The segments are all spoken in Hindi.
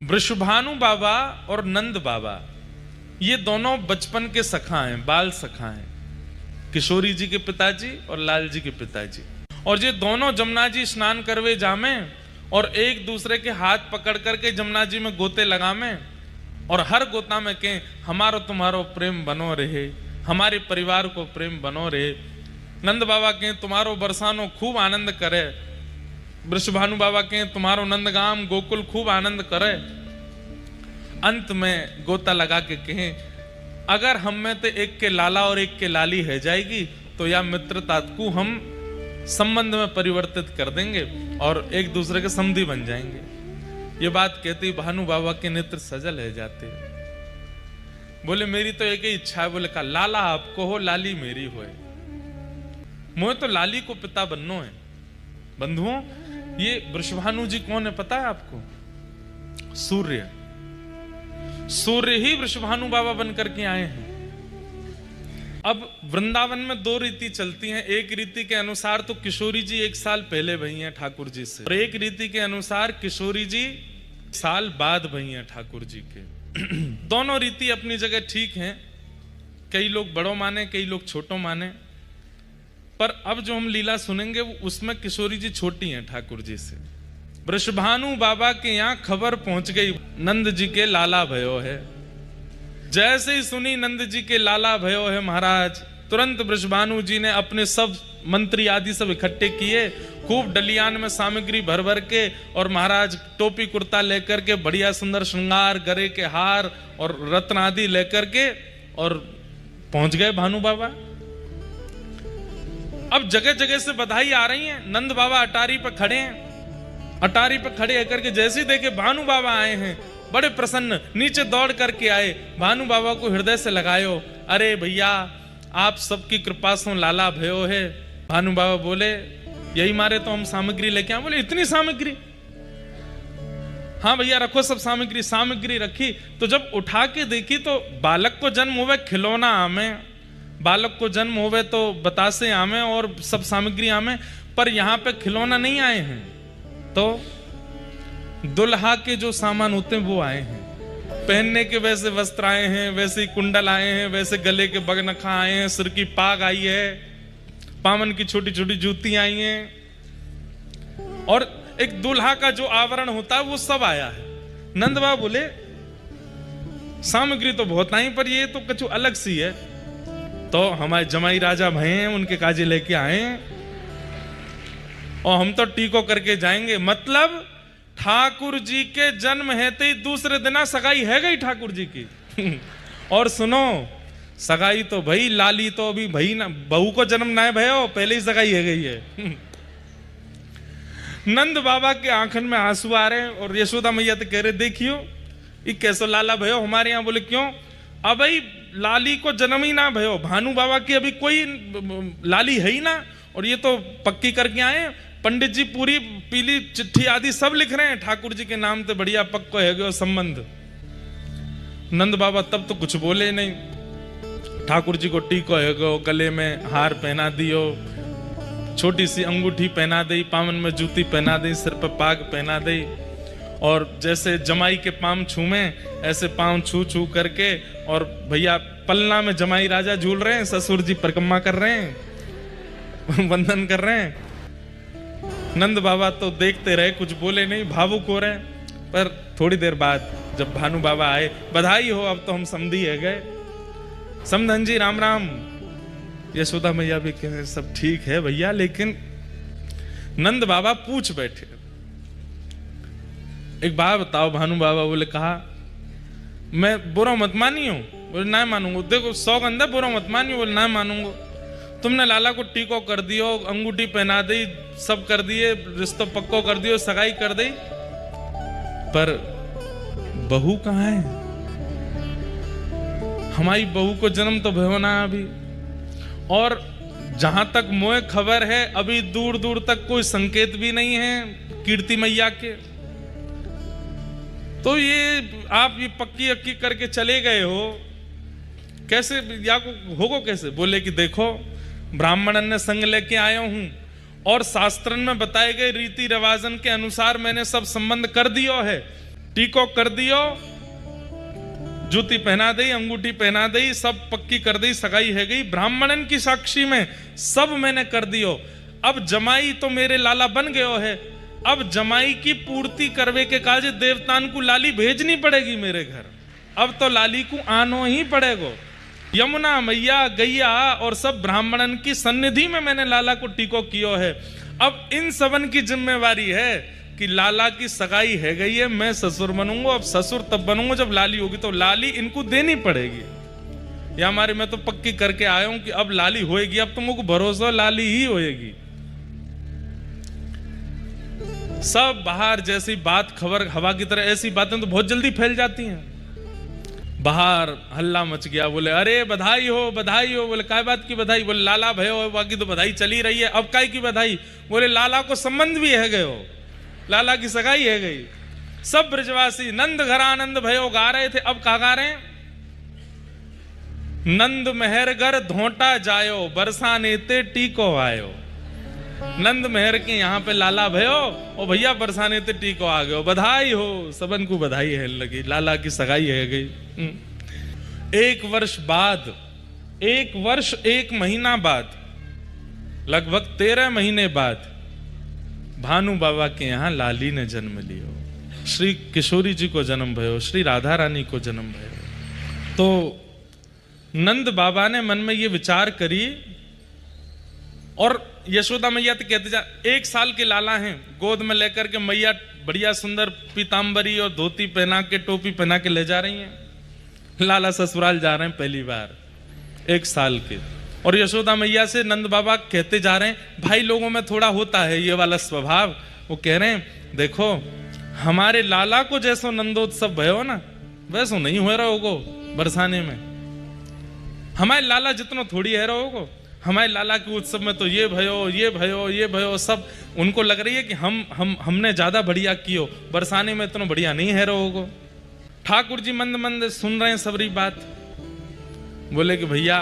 वृषभानु बाबा और नंद बाबा ये दोनों बचपन के सखा हैं, बाल सखा हैं, किशोरी जी के पिताजी और लाल जी के पिताजी। और ये दोनों जमुना जी स्नान करवे जामे और एक दूसरे के हाथ पकड़ करके जमुना जी में गोते लगामे और हर गोता में कहें हमारो तुम्हारो प्रेम बनो रहे, हमारे परिवार को प्रेम बनो रहे। नंद बाबा कहें तुम्हारो बरसानो खूब आनंद करे, वृषभानु बाबा कहें तुम्हारो नंदगाम गोकुल खूब आनंद करे। अंत में गोता लगा के कहें अगर हम में तो एक के लाला और एक के लाली है जाएगी तो या मित्रता को हम संबंध में परिवर्तित कर देंगे और एक दूसरे के समधी बन जाएंगे। ये बात कहती भानु बाबा के नेत्र सजल है जाते। बोले मेरी तो एक ही इच्छा है। बोले कहा लाला आपको हो, लाली मेरी होए। मोहे तो लाली को पिता बननो है। बंधुओं, ये वृषभानु जी कौन है पता है आपको? सूर्य। सूर्य ही वृषभानु बाबा बनकर के आए हैं। अब वृंदावन में दो रीति चलती हैं। एक रीति के अनुसार तो किशोरी जी 1 साल पहले भई हैं ठाकुर जी से, और एक रीति के अनुसार किशोरी जी साल बाद भई हैं ठाकुर जी के। दोनों रीति अपनी जगह ठीक हैं। कई लोग बड़ों माने, कई लोग छोटों माने, पर अब जो हम लीला सुनेंगे उसमें किशोरी जी छोटी हैं ठाकुर जी से। वृषभानु बाबा के यहाँ खबर पहुंच गई नंद जी के लाला भयो है। जैसे ही सुनी नंद जी के लाला भयो है महाराज, तुरंत वृषभानु जी ने अपने सब मंत्री आदि सब इकट्ठे किए, खूब डलियान में सामग्री भर भर के, और महाराज टोपी कुर्ता लेकर के बढ़िया सुंदर श्रृंगार, गरे के हार और रत्न आदि लेकर के और पहुंच गए भानु बाबा। अब जगह जगह से बधाई आ रही है। नंद बाबा अटारी पर खड़े हैं। अटारी पर खड़े होकर के जैसे ही देखे भानु बाबा आए हैं, बड़े प्रसन्न नीचे दौड़ करके आए, भानु बाबा को हृदय से लगायो। अरे भैया आप सबकी कृपा से लाला भयो है। भानु बाबा बोले यही मारे तो हम सामग्री लेके आए। बोले इतनी सामग्री? हाँ भैया रखो सब सामग्री। सामग्री रखी तो जब उठा के देखी तो बालक को जन्म हुए खिलौना आमे, बालक को जन्म होवे तो बतासे आमे और सब सामग्री आमे, पर यहाँ पे खिलौना नहीं आए हैं, तो दुल्हा के जो सामान होते हैं वो आए हैं। पहनने के वैसे वस्त्र आए हैं, वैसे कुंडल आए हैं, वैसे गले के बगनखा आए हैं, सिर की पाग आई है, पामन की छोटी छोटी जूती आई हैं, और एक दुल्हा का जो आवरण होता है वो सब आया है। नंद बाबा बोले सामग्री तो बहुत आई, पर ये तो कुछ अलग सी है। तो हमारे जमाई राजा भय हैं, उनके काजे लेके आए हैं और हम तो टीको करके जाएंगे। मतलब ठाकुर जी के जन्म है तो दूसरे दिन सगाई है गई ठाकुर जी की। और सुनो सगाई तो भाई, लाली तो अभी भाई ना, बहू को जन्म ना है भयो, पहले ही सगाई है गई है। नंद बाबा के आंखन में आंसू आ रहे हैं और यशोदा मैया तो कह रहे देखियो ये कैसो लाला भयो हमारे यहाँ। बोले क्यों? अब भाई लाली को जन्म ही ना भयो, भानु बाबा की अभी कोई लाली है ही ना, और ये तो पक्की करके आए। पंडित जी पूरी पीली चिट्ठी आदि सब लिख रहे हैं ठाकुर जी के नाम से, बढ़िया पक्को है गयो संबंध। नंद बाबा तब तो कुछ बोले नहीं। ठाकुर जी को टीको है गयो, गले में हार पहना दियो, छोटी सी अंगूठी पहना दी, पावन में जूती पहना दी, सिर पर पाग पहना दी, और जैसे जमाई के पांव छूमे ऐसे पांव छू छू करके, और भैया पलना में जमाई राजा झूल रहे हैं, ससुर जी परिक्रमा कर रहे हैं, वंदन कर रहे हैं। नंद बाबा तो देखते रहे, कुछ बोले नहीं, भावुक हो रहे हैं। पर थोड़ी देर बाद जब भानु बाबा आए, बधाई हो अब तो हम समधी है गए। समधन जी राम राम। यशोदा मैया भी कह रहे सब ठीक है भैया, लेकिन नंद बाबा पूछ बैठे एक बात बताओ। भानु बाबा बोले कहा मैं बुरा मत मानी हूं। बोले ना मानूंगा। देखो सौगंध है, बुरा मत मानी। बोले ना मानूंगा। तुमने लाला को टीको कर दियो, अंगूठी पहना दी, सब कर दिए, रिश्तो पक्को कर दियो, सगाई कर दी, पर बहू कहाँ है? हमारी बहू को जन्म तो भयो ना अभी, और जहां तक मोए खबर है अभी दूर दूर तक कोई संकेत भी नहीं है कीर्ति मैया के। तो ये आप ये पक्की अक्की करके चले गए हो, कैसे या को होगो कैसे? बोले कि देखो ब्राह्मणन ने संग लेके आया हूं और शास्त्रन में बताए गए रीति रिवाजन के अनुसार मैंने सब संबंध कर दियो है। टीको कर दियो, जूती पहना दी, अंगूठी पहना दी, सब पक्की कर दी, सगाई है गई, ब्राह्मणन की साक्षी में सब मैंने कर दियो। अब जमाई तो मेरे लाला बन गयो है, अब जमाई की पूर्ति करवे के काज देवतान को लाली भेजनी पड़ेगी मेरे घर। अब तो लाली को आनो ही पड़ेगो। यमुना मैया, गैया और सब ब्राह्मणन की सन्निधि में मैंने लाला को टीको कियो है। अब इन सबन की जिम्मेवारी है कि लाला की सगाई है गई है, मैं ससुर बनूंगा। अब ससुर तब बनूंगा जब लाली होगी, तो लाली इनको देनी पड़ेगी। या हमारे मैं तो पक्की करके आया हूं कि अब लाली होएगी, अब तुमको भरोसा लाली ही होएगी। सब बाहर जैसी बात खबर हवा की तरह, ऐसी बातें तो बहुत जल्दी फैल जाती हैं। बाहर हल्ला मच गया, बोले अरे बधाई हो बधाई हो। बोले काय बात की बधाई? बोले लाला भयो हो, बाकी तो बधाई चली रही है, अब काय की बधाई? बोले लाला को संबंध भी है गए हो, लाला की सगाई है गई। सब ब्रजवासी नंद घर आनंद भयो गा रहे थे, अब कहा गा रहे हैं? नंद मेहरगर धोटा जायो, बरसाने ते टीको आयो। नंद मेहर के यहाँ पे लाला भयो और भैया बरसाने ते टीको आ गयो, बधाई हो। सबन को बधाई है लगी, लाला की सगाई है गई। 1 वर्ष बाद, 1 वर्ष 1 महीना बाद, लगभग 13 महीने बाद भानु बाबा के यहाँ लाली ने जन्म लियो। श्री किशोरी जी को जन्म भयो, श्री राधा रानी को जन्म भयो। तो नंद बाबा ने मन में ये विचार करी, और यशोदा मैया तो कहते जा 1 साल के लाला हैं, गोद में लेकर के मैया बढ़िया सुंदर पीतांबरी और धोती पहना के, टोपी पहना के ले जा रही हैं। लाला ससुराल जा रहे हैं पहली बार, 1 साल के। और यशोदा मैया से नंद बाबा कहते जा रहे हैं, भाई लोगों में थोड़ा होता है ये वाला स्वभाव। वो कह रहे हैं देखो हमारे लाला को जैसो नंदोत्सव भयो ना, वैसो नहीं हो रहा होगो बरसाने में। हमारे लाला जितना थोड़ी है रहोगो, हमारे लाला के उत्सव में तो ये भयो ये भयो ये भयो, सब उनको लग रही है कि हमने ज्यादा बढ़िया कियो, बरसाने में इतना बढ़िया नहीं है रहोगो। ठाकुर जी मंद मंद सुन रहे हैं सबरी बात। बोले कि भैया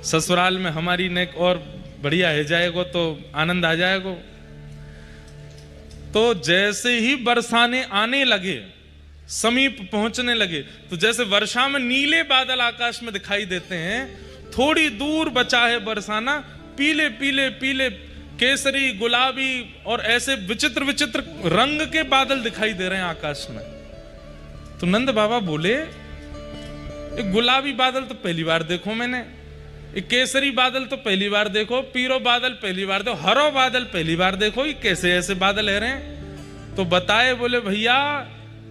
ससुराल में हमारी नेक और बढ़िया है जाएगो तो आनंद आ जाएगो। तो जैसे ही बरसाने आने लगे, समीप पहुंचने लगे, तो जैसे वर्षा में नीले बादल आकाश में दिखाई देते हैं, थोड़ी दूर बचा है बरसाना, पीले पीले पीले केसरी गुलाबी और ऐसे विचित्र विचित्र रंग के बादल दिखाई दे रहे हैं आकाश में। तो नंद बाबा बोले एक गुलाबी बादल तो पहली बार देखो मैंने, एक केसरी बादल तो पहली बार देखो, पीरो बादल पहली बार देखो, हरो बादल पहली बार देखो, ये कैसे ऐसे बादल है रहे हैं? तो बताए, बोले भैया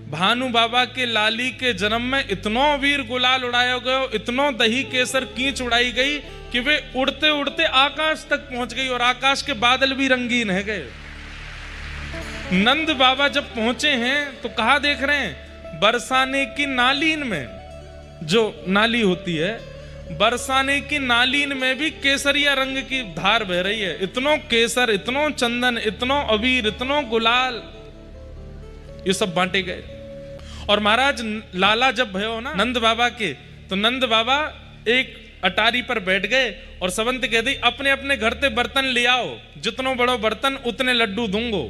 भानु बाबा के लाली के जन्म में इतनो वीर गुलाल उड़ाया गयो, इतनो दही केसर कीच उड़ाई गई कि वे उड़ते उड़ते आकाश तक पहुंच गई, और आकाश के बादल भी रंगीन है गए। नंद बाबा जब पहुंचे हैं तो कहा देख रहे हैं? बरसाने की नालीन में, जो नाली होती है, बरसाने की नालीन में भी केसरिया रंग की धार बह रही है। इतनो केसर, इतनो चंदन, इतनो अबीर, इतनो गुलाल, ये सब बांटे गए। और महाराज लाला जब भयो ना नंद बाबा के, तो नंद बाबा एक अटारी पर बैठ गए और सबंत कह दी अपने अपने घर से बर्तन ले आओ, जितनो बड़ो बर्तन उतने लड्डू दूंगो।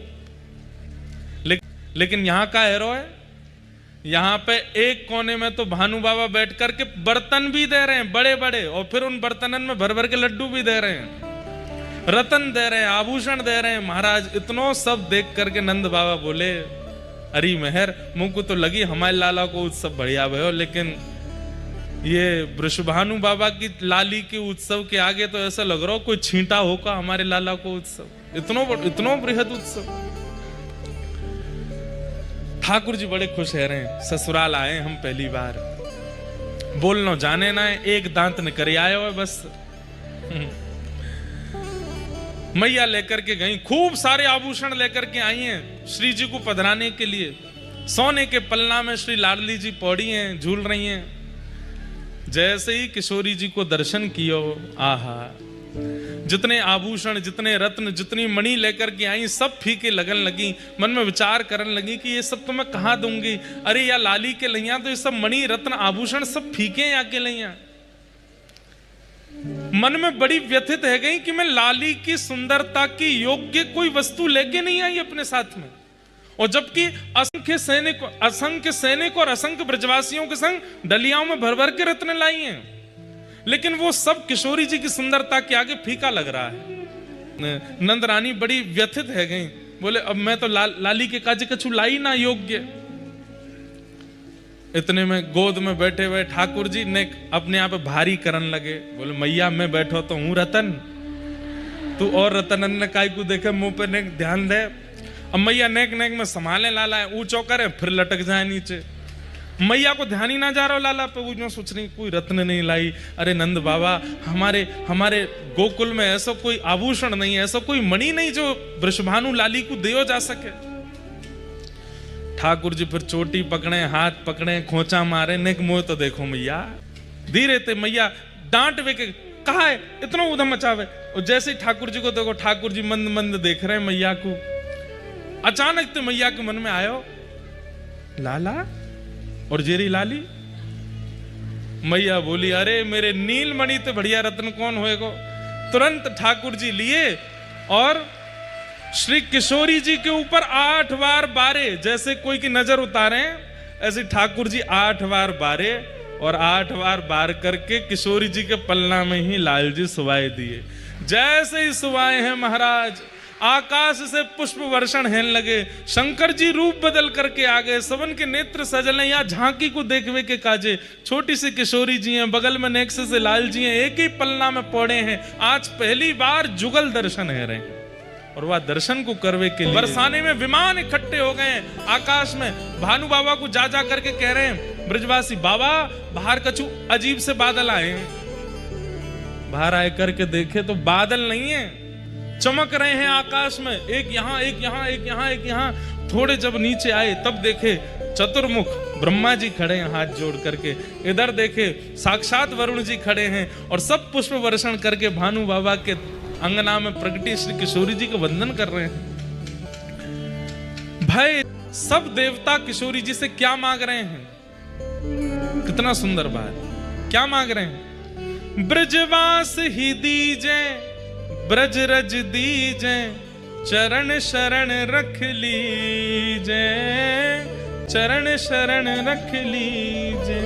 लेकिन यहां का हेरो है, यहां पे एक कोने में तो भानु बाबा बैठ करके बर्तन भी दे रहे हैं बड़े बड़े, और फिर उन बर्तनन में भर भर के लड्डू भी दे रहे हैं, रतन दे रहे हैं, आभूषण दे रहे हैं। महाराज इतनो सब देख करके नंद बाबा बोले अरे मेहर, मुझको तो लगी हमारे लाला को उत्सव बढ़िया भयो, लेकिन ये वृषभानु बाबा की लाली के उत्सव के आगे तो ऐसा लग रहा हो कोई छींटा होगा हमारे लाला को उत्सव, इतनो बृहद उत्सव। ठाकुर जी बड़े खुश है रहे हैं, ससुराल आए हम पहली बार, बोलनो जाने ना है, एक दांत न करे आयो है बस। मैया लेकर के गई, खूब सारे आभूषण लेकर के आई हैं श्री जी को पधराने के लिए। सोने के पलना में श्री लाडली जी पौड़ी हैं, झूल रही हैं। जैसे ही किशोरी जी को दर्शन कियो, आहा, जितने आभूषण, जितने रत्न, जितनी मणि लेकर के आई, सब फीके लगन लगी। मन में विचार करने लगी कि ये सब तो मैं कहाँ दूंगी, अरे या लाली के लैया तो ये सब मणि रत्न आभूषण सब फीके यहाँ के लैया। मन में बड़ी व्यथित है गई कि मैं लाली की सुंदरता की योग्य कोई वस्तु लेके नहीं आई अपने साथ में, और जबकि असंख्य सैनिक और असंख्य ब्रजवासियों के संग डलियाओं में भर भर के रत्न लाई हैं, लेकिन वो सब किशोरी जी की सुंदरता के आगे फीका लग रहा है। नंद रानी बड़ी व्यथित है गई, बोले अब मैं तो लाली के काज कछु लाई ना योग्य। इतने में गोद में बैठे हुए ठाकुर जी ने अपने आप भारी करन लगे, बोले मैया मैं बैठो तो हूं रतन, तू और रतन अन्य काय को देखे मुंह पे नेक ध्यान दे। अब मैया नेक नेक में संभाले लाला है, ऊंचो करे फिर लटक जाए नीचे। मैया को ध्यान ही ना जा रहा लाला पे, वो जो सोच रही कोई रत्न नहीं लाई। अरे नंद बाबा हमारे गोकुल में ऐसा कोई आभूषण नहीं, ऐसा कोई मणि नहीं जो वृषभानु लाली को दियो जा सके। ठाकुर जी फिर चोटी पकड़े, हाथ पकड़े, खोचा मारे, नेक मोह तो देखो मैया। धीरे थे मैया डांट वे के कहा है इतना उधम मचावे। और जैसे ही ठाकुर जी को देखो, ठाकुर जी मंद मंद देख रहे हैं मैया को। अचानक तो मैया के मन में आयो लाला और जेरी लाली। मैया बोली अरे मेरे नीलमणि तो बढ़िया रत्न कौन होएगो। तुरंत ठाकुर जी लिए और श्री किशोरी जी के ऊपर 8 बार बारे, जैसे कोई की नजर उतारे ऐसे ठाकुर जी 8 बार बारे और 8 बार बार करके किशोरी जी के पलना में ही लाल जी सुवाए दिए। जैसे ही सुवाए हैं महाराज, आकाश से पुष्प वर्षण होने लगे। शंकर जी रूप बदल करके आ गए, सबन के नेत्र सजले। या झांकी को देखवे के काजे छोटी सी किशोरी जी हैं, बगल में नेक्स से लाल जी हैं, एक ही पलना में पड़े हैं। आज पहली बार जुगल दर्शन है रहे और वह दर्शन को करवे के लिए बरसाने में विमान इकट्ठे हो गए आकाश में। भानु बाबा को जा करके कह रहे हैं ब्रजवासी, बाबा बाहर कछु अजीब से बादल आए हैं। बाहर आए करके देखे तो बादल नहीं है, चमक रहे हैं आकाश में, एक यहाँ एक यहाँ एक यहाँ एक यहाँ। थोड़े जब नीचे आए तब देखे चतुर्मुख ब्रह्मा जी खड़े हैं हाथ जोड़ करके। इधर देखे साक्षात वरुण जी खड़े हैं और सब पुष्प वर्षण करके भानु बाबा के अंगना में प्रगटी श्री किशोरी जी को वंदन कर रहे हैं। भाई सब देवता किशोरी जी से क्या मांग रहे हैं, कितना सुंदर बात। क्या मांग रहे हैं? ब्रजवास ही दीजे, ब्रज रज दीजे, चरण शरण रख लीजे, चरण शरण रख लीजे।